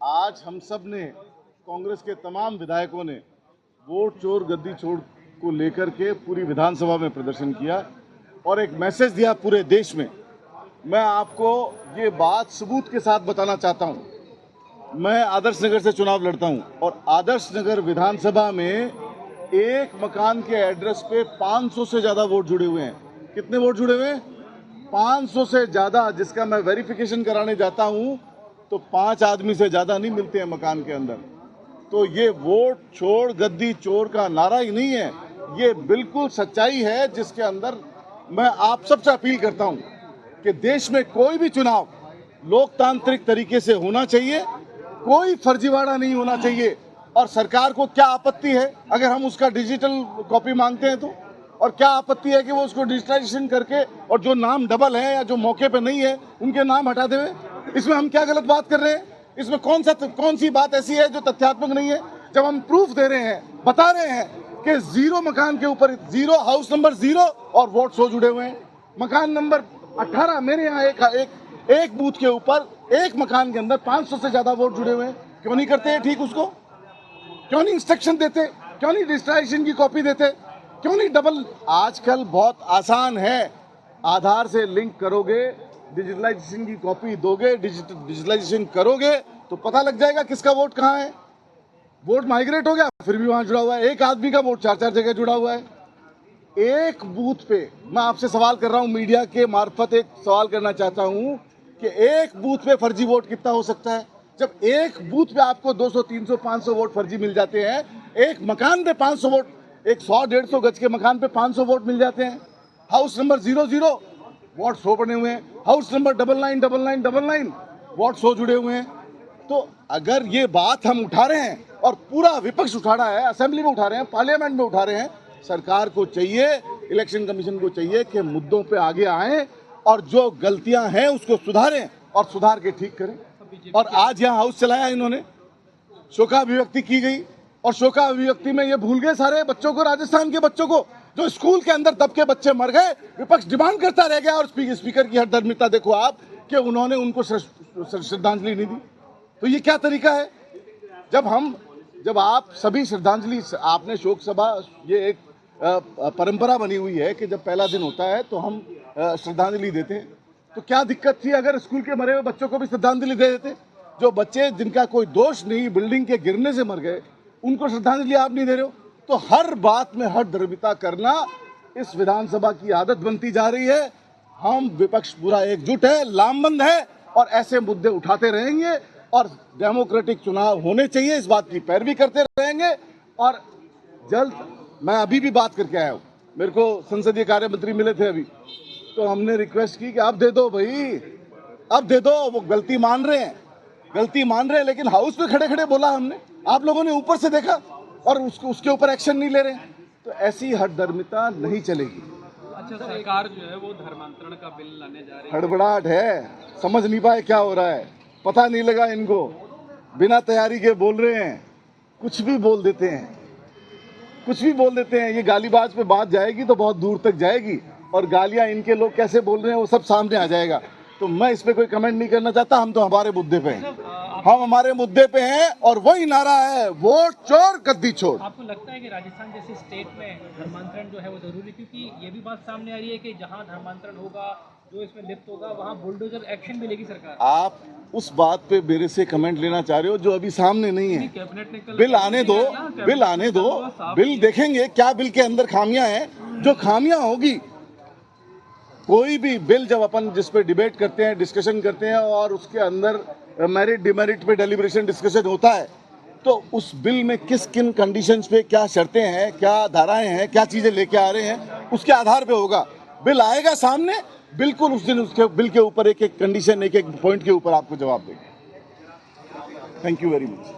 आज हम सब ने, कांग्रेस के तमाम विधायकों ने वोट चोर गद्दी चोर को लेकर के पूरी विधानसभा में प्रदर्शन किया और एक मैसेज दिया पूरे देश में। मैं आपको ये बात सबूत के साथ बताना चाहता हूँ। मैं आदर्श नगर से चुनाव लड़ता हूँ और आदर्श नगर विधानसभा में एक मकान के एड्रेस पे 500 से ज़्यादा वोट जुड़े हुए हैं। कितने वोट जुड़े हुए हैं? 500 से ज़्यादा, जिसका मैं वेरिफिकेशन कराने जाता हूँ तो 5 आदमी से ज़्यादा नहीं मिलते हैं मकान के अंदर। तो ये वोट छोड़ गद्दी चोर का नारा ही नहीं है, ये बिल्कुल सच्चाई है, जिसके अंदर मैं आप सबसे अपील करता हूँ कि देश में कोई भी चुनाव लोकतांत्रिक तरीके से होना चाहिए, कोई फर्जीवाड़ा नहीं होना चाहिए। और सरकार को क्या आपत्ति है अगर हम उसका डिजिटल कॉपी मांगते हैं तो? और क्या आपत्ति है कि वो उसको डिजिटलाइजेशन करके और जो नाम डबल है या जो मौके पे नहीं है उनके नाम हटा देवे? इसमें हम क्या गलत बात कर रहे हैं? इसमें कौन सी बात ऐसी है जो तथ्यात्मक नहीं है? जब हम प्रूफ दे रहे हैं, बता रहे हैं कि 0 मकान के ऊपर 0, हाउस नंबर 0 और वोट 100 जुड़े हुए हैं। मकान नंबर 18 मेरे यहाँ एक बूथ के ऊपर एक मकान के अंदर 500 से ज्यादा वोट जुड़े हुए हैं। क्यों नहीं करते हैं ठीक उसको? क्यों नहीं इंस्ट्रक्शन देते? क्यों नहीं डिजिटलाइजेशन की कॉपी देते? क्यों नहीं डबल? आजकल बहुत आसान है, आधार से लिंक करोगे, डिजिटलाइजेशन की कॉपी दोगे, डिजिटलाइजेशन करोगे तो पता लग जाएगा किसका वोट कहाँ है। वोट माइग्रेट हो गया फिर भी वहां जुड़ा हुआ है। एक आदमी का वोट 4-4 जगह जुड़ा हुआ है। एक बूथ पे मैं आपसे सवाल कर रहा हूं, मीडिया के मार्फत एक सवाल करना चाहता हूं कि एक बूथ पे फर्जी वोट कितना हो सकता है? जब एक बूथ पे आपको 200, 300, 500 वोट फर्जी मिल जाते हैं, एक मकान पे 500 वोट, एक 100-150 गज के मकान पे 500 वोट मिल जाते हैं। हाउस नंबर 00 वोट 100 बने हुए हैं। हाउस नंबर 999999 वोट 100 जुड़े हुए हैं। तो अगर ये बात हम उठा रहे हैं और पूरा विपक्ष उठा रहा है, असेंबली में उठा रहे हैं, पार्लियामेंट में उठा रहे हैं, सरकार को चाहिए, इलेक्शन कमीशन को चाहिए कि मुद्दों पे आगे आएं और जो गलतियां हैं उसको सुधारें और सुधार के ठीक करें। और आज यहाँ हाउस चलाया इन्होंने, शोकाभिव्यक्ति की गई और शोकाभिव्यक्ति में ये भूल गए सारे बच्चों को, राजस्थान के बच्चों को जो स्कूल के अंदर दब के बच्चे मर गए। विपक्ष डिमांड करता रह गया और स्पीकर की हठधर्मिता देखो आप कि उन्होंने उनको श्रद्धांजलि नहीं दी। तो ये क्या तरीका है? जब आप सभी श्रद्धांजलि, आपने शोक सभा, ये एक परंपरा बनी हुई है कि जब पहला दिन होता है तो हम श्रद्धांजलि देते हैं। तो क्या दिक्कत थी अगर स्कूल के मरे हुए बच्चों को भी श्रद्धांजलि दे देते? जो बच्चे जिनका कोई दोष नहीं, बिल्डिंग के गिरने से मर गए, उनको श्रद्धांजलि आप नहीं दे रहे हो? तो हर बात में हठधर्मिता करना इस विधानसभा की आदत बनती जा रही है। हम विपक्ष पूरा एकजुट है, लामबंद है और ऐसे मुद्दे उठाते रहेंगे और डेमोक्रेटिक चुनाव होने चाहिए, इस बात की पैरवी करते रहेंगे। और जल्द, मैं अभी भी बात करके आया हूँ, मेरे को संसदीय कार्य मंत्री मिले थे अभी, तो हमने रिक्वेस्ट की कि अब दे दो भाई, अब दे दो। वो गलती मान रहे हैं, लेकिन हाउस में खड़े खड़े बोला हमने, आप लोगों ने ऊपर से देखा और उसके ऊपर एक्शन नहीं ले रहे। तो ऐसी हठधर्मिता नहीं चलेगी। अच्छा, सरकार जो है वो धर्मांतरण का बिल लाने जा रही है। हड़बड़ाहट है, समझ नहीं पाए क्या हो रहा है, पता नहीं लगा इनको, बिना तैयारी के बोल रहे हैं, कुछ भी बोल देते हैं। ये गालीबाज पे बात जाएगी तो बहुत दूर तक जाएगी और गालियां इनके लोग कैसे बोल रहे हैं वो सब सामने आ जाएगा। तो मैं इस पे कोई कमेंट नहीं करना चाहता। हम तो हमारे मुद्दे पे हैं, हम हमारे मुद्दे पे हैं और वही नारा है, वोट चोर गद्दी छोड़। आपको लगता है कि राजस्थान जैसे स्टेट में धर्मांतरण जो है वो जरूरी, क्योंकि ये भी बात सामने आ रही है कि जहां धर्मांतरण होगा, जो इसमें लिप्त होगा, वहां बुलडोजर एक्शन भी लेगी सरकार। आप उस बात पे मेरे से कमेंट लेना चाह रहे हो जो अभी सामने नहीं है। कैबिनेट ने कल बिल आने दो, बिल देखेंगे क्या बिल के अंदर खामियां हैं। जो खामियां होगी, कोई भी बिल जब अपन जिस पे डिबेट करते हैं, डिस्कशन करते हैं और उसके अंदर मेरिट डिमेरिट पे डेलिब्रेशन डिस्कशन होता है, तो उस बिल में किन कंडीशंस पे क्या शर्तें हैं, क्या धाराएं हैं, क्या चीजें लेके आ रहे हैं, उसके आधार पे होगा। बिल आएगा सामने, बिल्कुल उस दिन उसके बिल के ऊपर एक एक कंडीशन, एक एक पॉइंट के ऊपर आपको जवाब देंगे। Thank you very much.